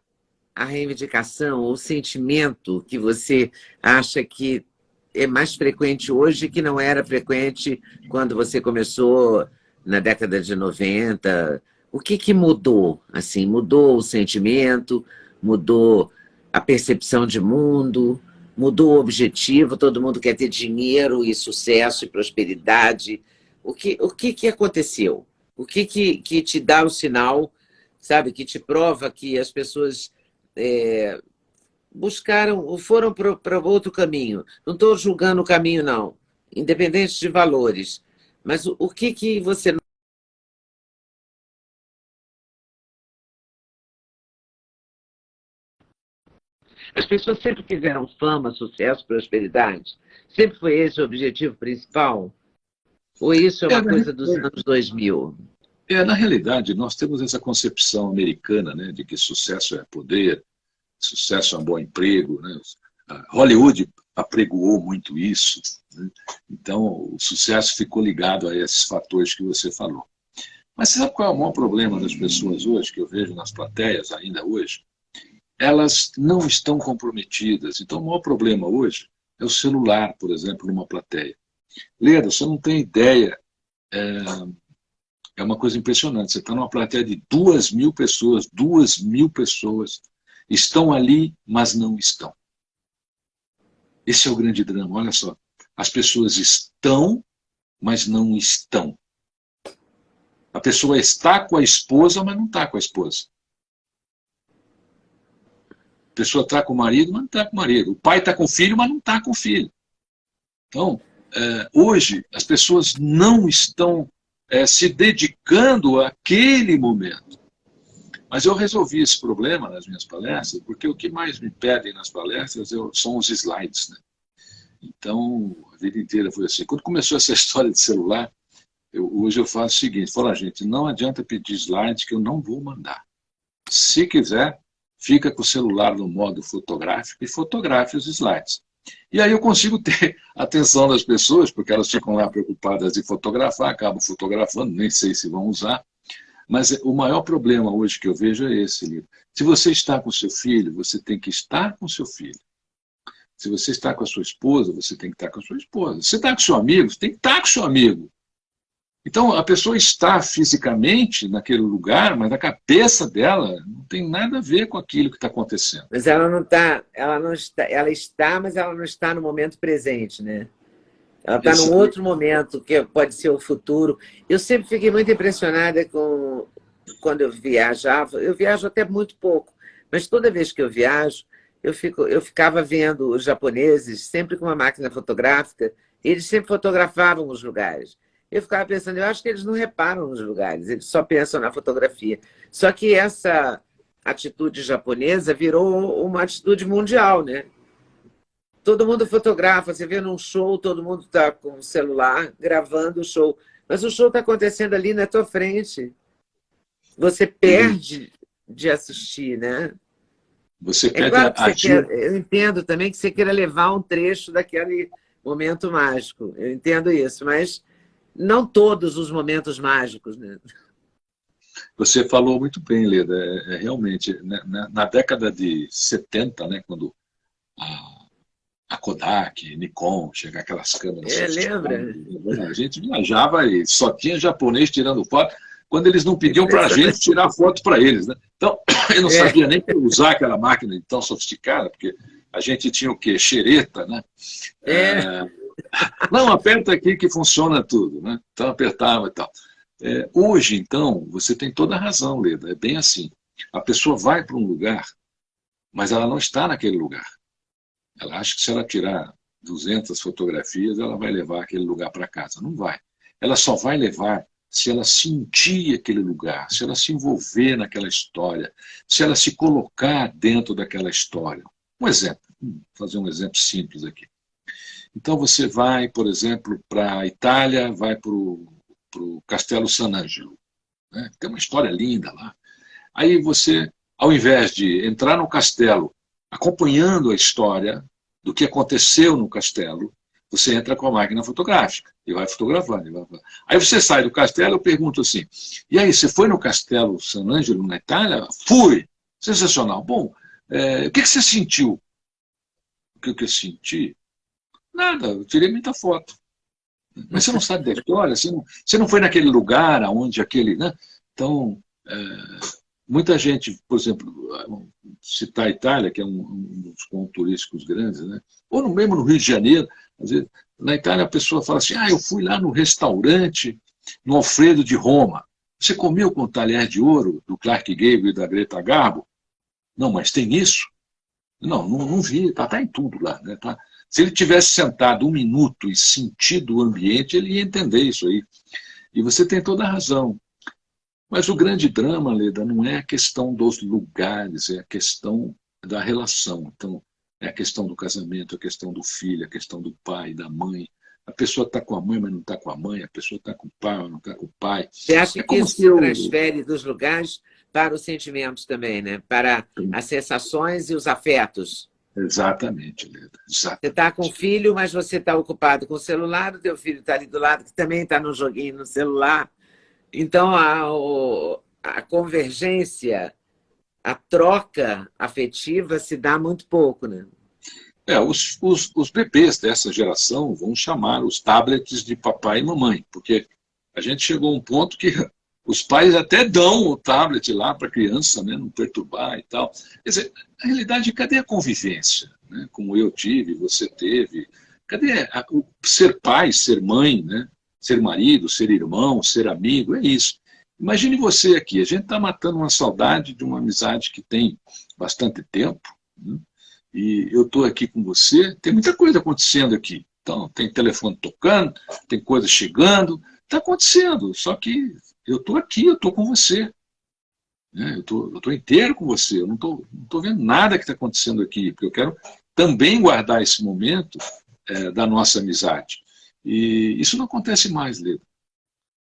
reivindicação, o sentimento que você acha que é mais frequente hoje que não era frequente quando você começou na década de 90? O que mudou? Assim, mudou o sentimento, mudou a percepção de mundo, mudou o objetivo, todo mundo quer ter dinheiro e sucesso e prosperidade. O que aconteceu? O que te dá o sinal, sabe, que te prova que as pessoas buscaram ou foram para outro caminho? Não estou julgando o caminho, não, independente de valores. Mas o que você... As pessoas sempre quiseram fama, sucesso, prosperidade? Sempre foi esse o objetivo principal? Ou isso é uma coisa dos anos 2000? Na realidade, nós temos essa concepção americana, né, de que sucesso é poder, sucesso é um bom emprego. Né? Hollywood apregoou muito isso. Né? Então, o sucesso ficou ligado a esses fatores que você falou. Mas você sabe qual é o maior problema das pessoas hoje, que eu vejo nas plateias ainda hoje? Elas não estão comprometidas. Então, o maior problema hoje é o celular, por exemplo, numa plateia. Leda, você não tem ideia, é uma coisa impressionante. Você está numa plateia de 2.000 pessoas, 2.000 pessoas estão ali, mas não estão. Esse é o grande drama, olha só. As pessoas estão, mas não estão. A pessoa está com a esposa, mas não está com a esposa. A pessoa está com o marido, mas não está com o marido. O pai está com o filho, mas não está com o filho. Então, hoje, as pessoas não estão se dedicando àquele momento. Mas eu resolvi esse problema nas minhas palestras, porque o que mais me pedem nas palestras são os slides, né? Então, a vida inteira foi assim. Quando começou essa história de celular, hoje eu faço o seguinte, falo, gente, não adianta pedir slides que eu não vou mandar. Se quiser, fica com o celular no modo fotográfico e fotografe os slides. E aí eu consigo ter a atenção das pessoas, porque elas ficam lá preocupadas em fotografar, acabam fotografando, nem sei se vão usar. Mas o maior problema hoje que eu vejo é esse, Lida. Se você está com seu filho, você tem que estar com seu filho. Se você está com a sua esposa, você tem que estar com a sua esposa. Se você está com seu amigo, você tem que estar com seu amigo. Então, a pessoa está fisicamente naquele lugar, mas a cabeça dela não tem nada a ver com aquilo que está acontecendo. Mas ela está, mas ela não está no momento presente, né? Ela está num outro momento, que pode ser o futuro. Eu sempre fiquei muito impressionada quando eu viajava. Eu viajo até muito pouco, mas toda vez que eu viajo, eu ficava vendo os japoneses, sempre com uma máquina fotográfica, e eles sempre fotografavam os lugares. Eu ficava pensando, eu acho que eles não reparam nos lugares, eles só pensam na fotografia. Só que essa atitude japonesa virou uma atitude mundial, né? Todo mundo fotografa, você vê num show, todo mundo está com o celular gravando o show. Mas o show está acontecendo ali na tua frente. Você perde de assistir, né? Você perde eu entendo também que você queira levar um trecho daquele momento mágico. Eu entendo isso, mas não todos os momentos mágicos, né? Você falou muito bem, Leda. Realmente, na década de 70, né, quando a Kodak, Nikon, chegar aquelas câmeras. Lembra? A gente viajava e só tinha japonês tirando foto, quando eles não pediam para a gente tirar foto para eles, né? Então, eu não sabia nem usar aquela máquina tão sofisticada, porque a gente tinha o quê? Xereta, né? Não, aperta aqui que funciona tudo, né? Então apertava e tal. Hoje, então, você tem toda a razão, Leda, é bem assim. A pessoa vai para um lugar, mas ela não está naquele lugar. Ela acha que se ela tirar 200 fotografias, ela vai levar aquele lugar para casa. Não vai. Ela só vai levar se ela sentir aquele lugar, se ela se envolver naquela história, se ela se colocar dentro daquela história. Um exemplo, vou fazer um exemplo simples aqui. Então você vai, por exemplo, para a Itália, vai para o Castelo San Angelo, né? Tem uma história linda lá. Aí você, ao invés de entrar no castelo acompanhando a história do que aconteceu no castelo, você entra com a máquina fotográfica e vai fotografando. Aí você sai do castelo, eu pergunto assim, e aí, você foi no Castelo San Angelo, na Itália? Fui! Sensacional. Bom, o que você sentiu? O que eu senti? Nada, eu tirei muita foto. Mas você não sabe da história, você não foi naquele lugar onde aquele... Né? Então, muita gente, por exemplo, citar a Itália, que é um dos pontos turísticos grandes, né? Ou mesmo no Rio de Janeiro, às vezes, na Itália a pessoa fala assim, eu fui lá no restaurante no Alfredo de Roma. Você comeu com o talher de ouro do Clark Gable e da Greta Garbo? Não, mas tem isso? Não vi, está em tudo lá, né? Tá. Se ele tivesse sentado 1 minuto e sentido o ambiente, ele ia entender isso aí. E você tem toda a razão. Mas o grande drama, Leda, não é a questão dos lugares, é a questão da relação. Então, é a questão do casamento, a questão do filho, a questão do pai, da mãe. A pessoa está com a mãe, mas não está com a mãe. A pessoa está com o pai, mas não está com o pai. Você acha que isso se transfere dos lugares para os sentimentos também, né? Para as sensações e os afetos? Exatamente, Leda. Exatamente. Você está com o filho, mas você está ocupado com o celular, o teu filho está ali do lado, que também está no joguinho no celular. Então, a convergência, a troca afetiva se dá muito pouco, né? Os bebês dessa geração vão chamar os tablets de papai e mamãe, porque a gente chegou a um ponto que os pais até dão o tablet lá para a criança, né, não perturbar e tal. Quer dizer, na realidade, cadê a convivência? Né? Como eu tive, você teve. Cadê o ser pai, ser mãe, né? Ser marido, ser irmão, ser amigo? É isso. Imagine você aqui, a gente está matando uma saudade de uma amizade que tem bastante tempo, né? E eu estou aqui com você, tem muita coisa acontecendo aqui. Então, tem telefone tocando, tem coisa chegando, está acontecendo, só que eu estou aqui, eu estou com você. Né? Eu estou inteiro com você, eu não estou vendo nada que está acontecendo aqui, porque eu quero também guardar esse momento da nossa amizade. E isso não acontece mais, Leda.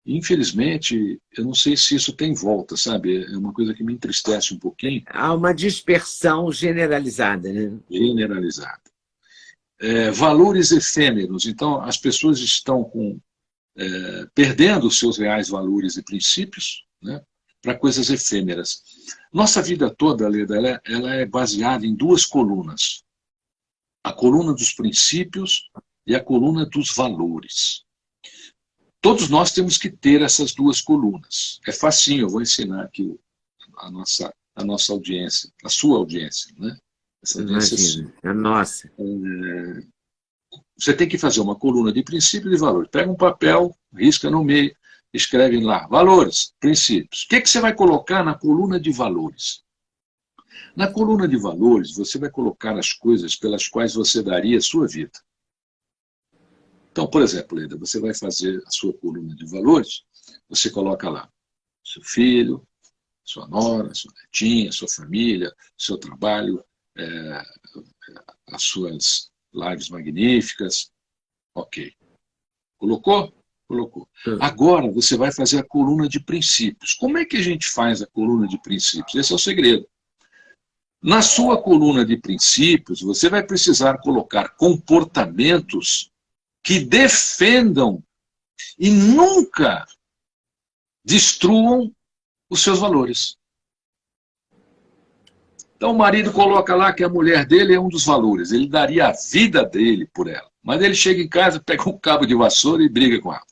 Infelizmente, eu não sei se isso tem volta, sabe? É uma coisa que me entristece um pouquinho. Há uma dispersão generalizada, né? Generalizada. Valores efêmeros. Então, as pessoas estão perdendo os seus reais valores e princípios, né, para coisas efêmeras. Nossa vida toda, Leda, ela é baseada em duas colunas. A coluna dos princípios e a coluna dos valores. Todos nós temos que ter essas duas colunas. É facinho, eu vou ensinar aqui a nossa audiência, a sua audiência, né? Essa audiência Imagina, a nossa. Você tem que fazer uma coluna de princípios e de valores. Pega um papel, risca no meio, escreve lá, valores, princípios. O que você vai colocar na coluna de valores? Na coluna de valores, você vai colocar as coisas pelas quais você daria a sua vida. Então, por exemplo, Leda, você vai fazer a sua coluna de valores, você coloca lá seu filho, sua nora, sua netinha, sua família, seu trabalho, as suas lives magníficas. Ok. Colocou? Colocou. Agora você vai fazer a coluna de princípios. Como é que a gente faz a coluna de princípios? Esse é o segredo. Na sua coluna de princípios, você vai precisar colocar comportamentos que defendam e nunca destruam os seus valores. Então o marido coloca lá que a mulher dele é um dos valores, ele daria a vida dele por ela. Mas ele chega em casa, pega um cabo de vassoura e briga com ela.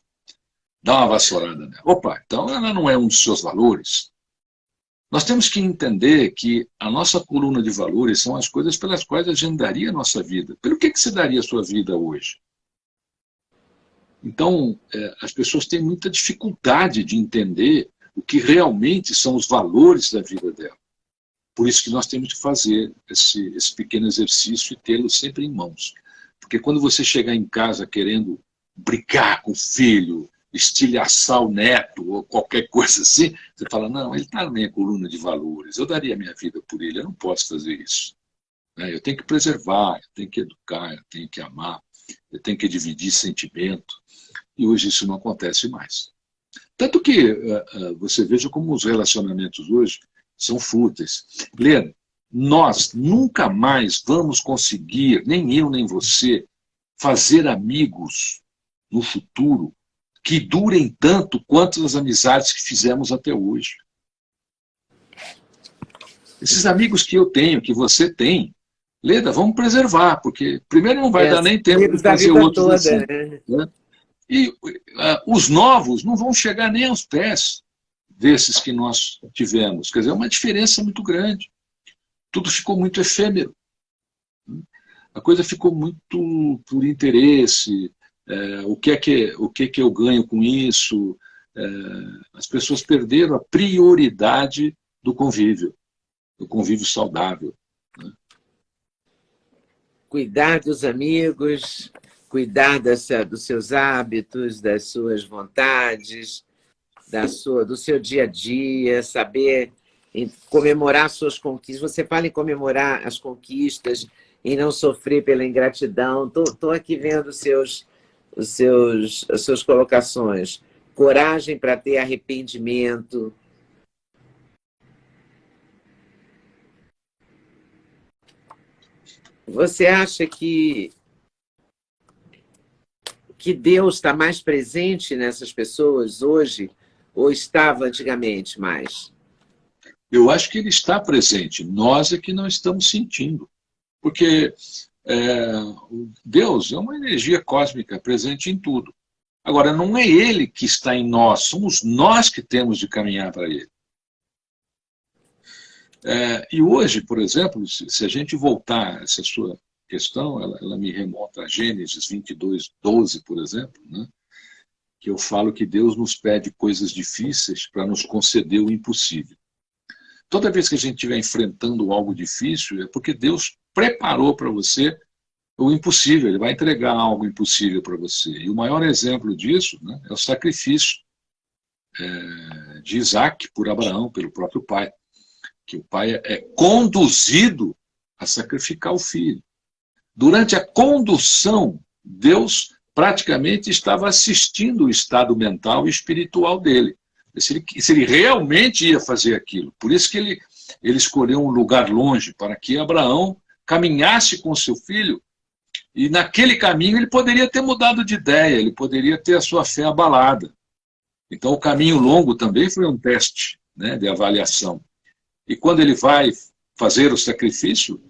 Dá uma vassourada nela. Opa, então ela não é um dos seus valores. Nós temos que entender que a nossa coluna de valores são as coisas pelas quais a gente daria a nossa vida. Pelo que você daria a sua vida hoje? Então, as pessoas têm muita dificuldade de entender o que realmente são os valores da vida dela. Por isso que nós temos que fazer esse pequeno exercício e tê-lo sempre em mãos. Porque quando você chegar em casa querendo brigar com o filho, estilhaçar o neto ou qualquer coisa assim, você fala, não, ele está na minha coluna de valores, eu daria a minha vida por ele, eu não posso fazer isso. Eu tenho que preservar, eu tenho que educar, eu tenho que amar, eu tenho que dividir sentimento. E hoje isso não acontece mais. Tanto que você veja como os relacionamentos hoje são fúteis. Leda, nós nunca mais vamos conseguir, nem eu nem você, fazer amigos no futuro que durem tanto quanto as amizades que fizemos até hoje. Esses amigos que eu tenho, que você tem, Leda, vamos preservar, porque primeiro não vai dar nem tempo de fazer outros toda, assim, né? E os novos não vão chegar nem aos pés desses que nós tivemos. Quer dizer, é uma diferença muito grande. Tudo ficou muito efêmero. A coisa ficou muito por interesse. O que eu ganho com isso? As pessoas perderam a prioridade do convívio saudável. Né? Cuidar dos amigos, cuidar dos seus hábitos, das suas vontades, do seu dia a dia, saber comemorar suas conquistas. Você fala em comemorar as conquistas, em não sofrer pela ingratidão. Estou aqui vendo as suas colocações. Coragem para ter arrependimento. Você acha que Deus está mais presente nessas pessoas hoje ou estava antigamente mais? Eu acho que ele está presente. Nós é que não estamos sentindo. Porque Deus é uma energia cósmica presente em tudo. Agora, não é ele que está em nós, somos nós que temos de caminhar para ele. E hoje, por exemplo, se a gente voltar a essa sua questão, ela me remonta a Gênesis 22:12, por exemplo, né? Que eu falo que Deus nos pede coisas difíceis para nos conceder o impossível. Toda vez que a gente estiver enfrentando algo difícil, é porque Deus preparou para você o impossível, ele vai entregar algo impossível para você. E o maior exemplo disso, né, é o sacrifício de Isaac por Abraão, pelo próprio pai. Que o pai é conduzido a sacrificar o filho. Durante a condução, Deus praticamente estava assistindo o estado mental e espiritual dele. Se ele realmente ia fazer aquilo. Por isso que ele escolheu um lugar longe, para que Abraão caminhasse com seu filho, e naquele caminho ele poderia ter mudado de ideia, ele poderia ter a sua fé abalada. Então o caminho longo também foi um teste, né, de avaliação. E quando ele vai fazer o sacrifício,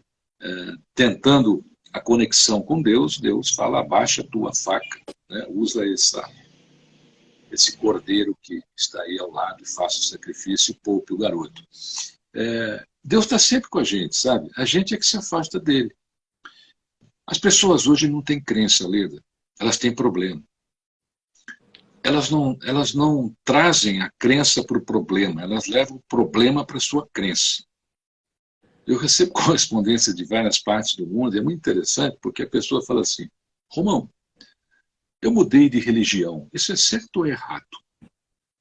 tentando a conexão com Deus, Deus fala, abaixa a tua faca, né, usa esse cordeiro que está aí ao lado e faça o sacrifício e poupe o garoto. Deus está sempre com a gente, sabe? A gente é que se afasta dele. As pessoas hoje não têm crença, Leda. Elas têm problema. Elas não trazem a crença para o problema, elas levam o problema para a sua crença. Eu recebo correspondência de várias partes do mundo, é muito interessante, porque a pessoa fala assim, Romão, eu mudei de religião, isso é certo ou errado?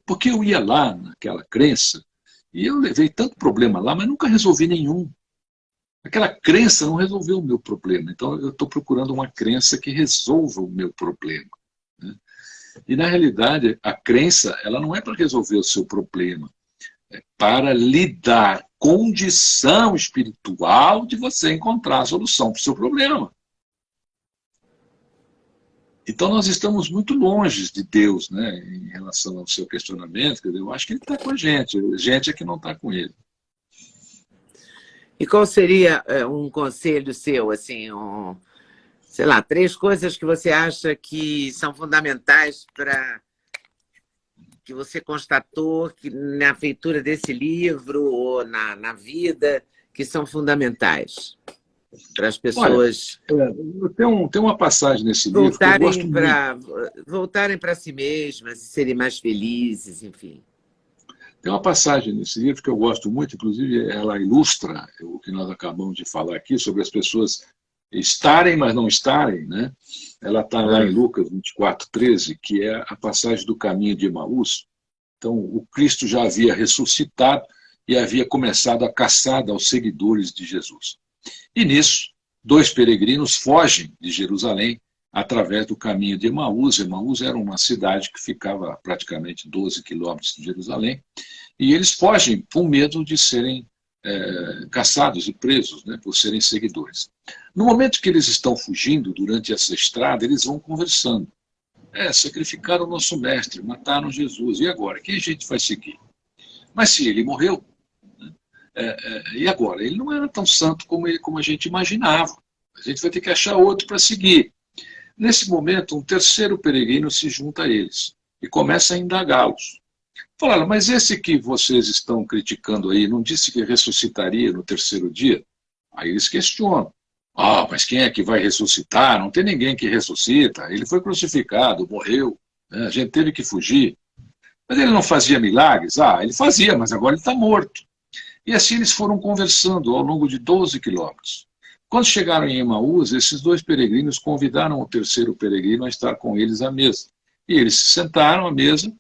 Porque eu ia lá naquela crença, e eu levei tanto problema lá, mas nunca resolvi nenhum. Aquela crença não resolveu o meu problema, então eu estou procurando uma crença que resolva o meu problema, né? E, na realidade, a crença ela não é para resolver o seu problema, é para lhe dar condição espiritual de você encontrar a solução para o seu problema. Então, nós estamos muito longe de Deus, né, em relação ao seu questionamento. Quer dizer, eu acho que ele está com a gente é que não está com ele. E qual seria um conselho seu, assim, sei lá, 3 coisas que você acha que são fundamentais para que você constatou que na feitura desse livro ou na vida, que são fundamentais para as pessoas... Olha, tem uma passagem nesse livro que eu gosto muito. Voltarem para si mesmas e serem mais felizes, enfim. Tem uma passagem nesse livro que eu gosto muito, inclusive ela ilustra o que nós acabamos de falar aqui, sobre as pessoas estarem, mas não estarem, né? Ela está lá em Lucas 24:13, que é a passagem do caminho de Emaús. Então, o Cristo já havia ressuscitado e havia começado a caçada aos seguidores de Jesus. E nisso, 2 peregrinos fogem de Jerusalém através do caminho de Emaús. Emaús era uma cidade que ficava praticamente 12 quilômetros de Jerusalém, e eles fogem com medo de serem caçados e presos, né, por serem seguidores. No momento que eles estão fugindo, durante essa estrada, eles vão conversando. Sacrificaram o nosso mestre, mataram Jesus, e agora? Quem a gente vai seguir? Mas se ele morreu, né, e agora? Ele não era tão santo como a gente imaginava. A gente vai ter que achar outro para seguir. Nesse momento, um terceiro peregrino se junta a eles e começa a indagá-los. Falaram, mas esse que vocês estão criticando aí, não disse que ressuscitaria no 3º dia? Aí eles questionam. Mas quem é que vai ressuscitar? Não tem ninguém que ressuscita. Ele foi crucificado, morreu, né? A gente teve que fugir. Mas ele não fazia milagres? Ele fazia, mas agora ele está morto. E assim eles foram conversando ao longo de 12 quilômetros. Quando chegaram em Emaús, esses 2 peregrinos convidaram o terceiro peregrino a estar com eles à mesa. E eles se sentaram à mesa,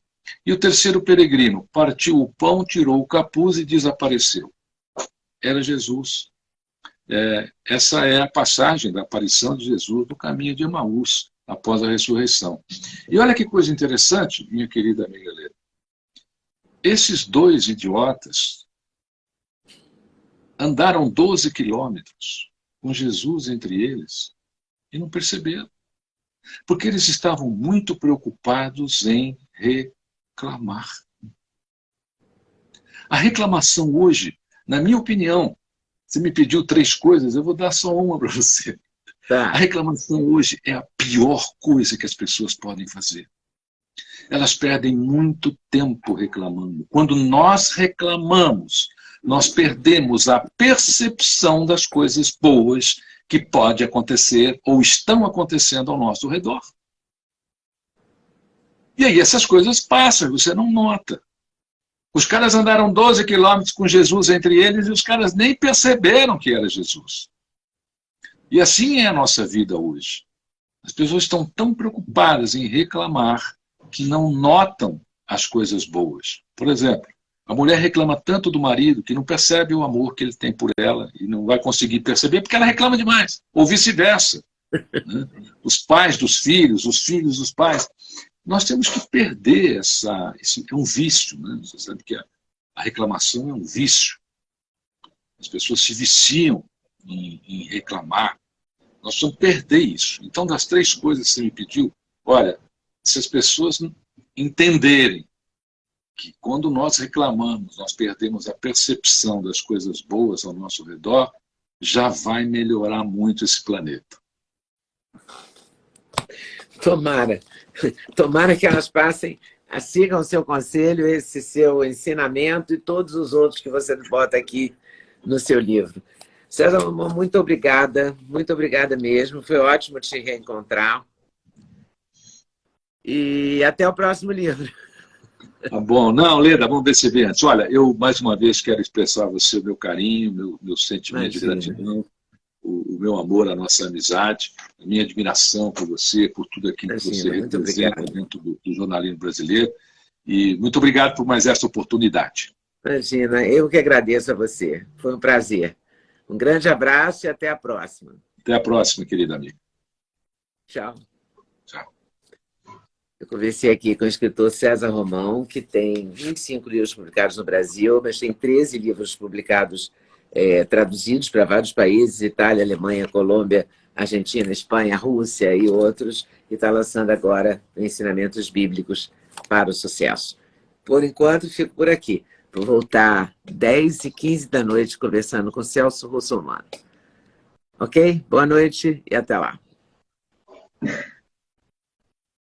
e o terceiro peregrino partiu o pão, tirou o capuz e desapareceu. Era Jesus. Essa é a passagem da aparição de Jesus no caminho de Emaús, após a ressurreição. E olha que coisa interessante, minha querida amiga Leda. Esses 2 idiotas andaram 12 quilômetros com Jesus entre eles e não perceberam. Porque eles estavam muito preocupados em reclamar. A reclamação hoje, na minha opinião, você me pediu 3 coisas, eu vou dar só uma para você. Tá. A reclamação hoje é a pior coisa que as pessoas podem fazer. Elas perdem muito tempo reclamando. Quando nós reclamamos, nós perdemos a percepção das coisas boas que pode acontecer ou estão acontecendo ao nosso redor. E aí essas coisas passam, você não nota. Os caras andaram 12 quilômetros com Jesus entre eles e os caras nem perceberam que era Jesus. E assim é a nossa vida hoje. As pessoas estão tão preocupadas em reclamar que não notam as coisas boas. Por exemplo, a mulher reclama tanto do marido que não percebe o amor que ele tem por ela e não vai conseguir perceber porque ela reclama demais, ou vice-versa. Né? Os pais dos filhos, os filhos dos pais. Nós temos que perder esse é um vício. Né? Você sabe que a reclamação é um vício. As pessoas se viciam em reclamar. Nós precisamos perder isso. Então, das 3 coisas que você me pediu, olha, se as pessoas entenderem que quando nós reclamamos, nós perdemos a percepção das coisas boas ao nosso redor, já vai melhorar muito esse planeta. Tomara. Tomara que elas passem, sigam o seu conselho, esse seu ensinamento e todos os outros que você bota aqui no seu livro. César, muito obrigada mesmo. Foi ótimo te reencontrar. E até o próximo livro. Tá bom. Não, Leda, vamos ver se vem antes. Olha, eu mais uma vez quero expressar a você o meu carinho, meu sentimento de gratidão, o meu amor, a nossa amizade, a minha admiração por você, por tudo aquilo que você representa dentro do jornalismo brasileiro. E muito obrigado por mais esta oportunidade. Imagina, eu que agradeço a você. Foi um prazer. Um grande abraço e até a próxima. Até a próxima, querida amiga. Tchau. Tchau. Eu conversei aqui com o escritor César Romão, que tem 25 livros publicados no Brasil, mas tem 13 livros publicados traduzidos para vários países, Itália, Alemanha, Colômbia, Argentina, Espanha, Rússia e outros, e está lançando agora Ensinamentos Bíblicos para o Sucesso. Por enquanto, fico por aqui. Vou voltar 10h15 da noite conversando com Celso Russomano. Ok? Boa noite e até lá.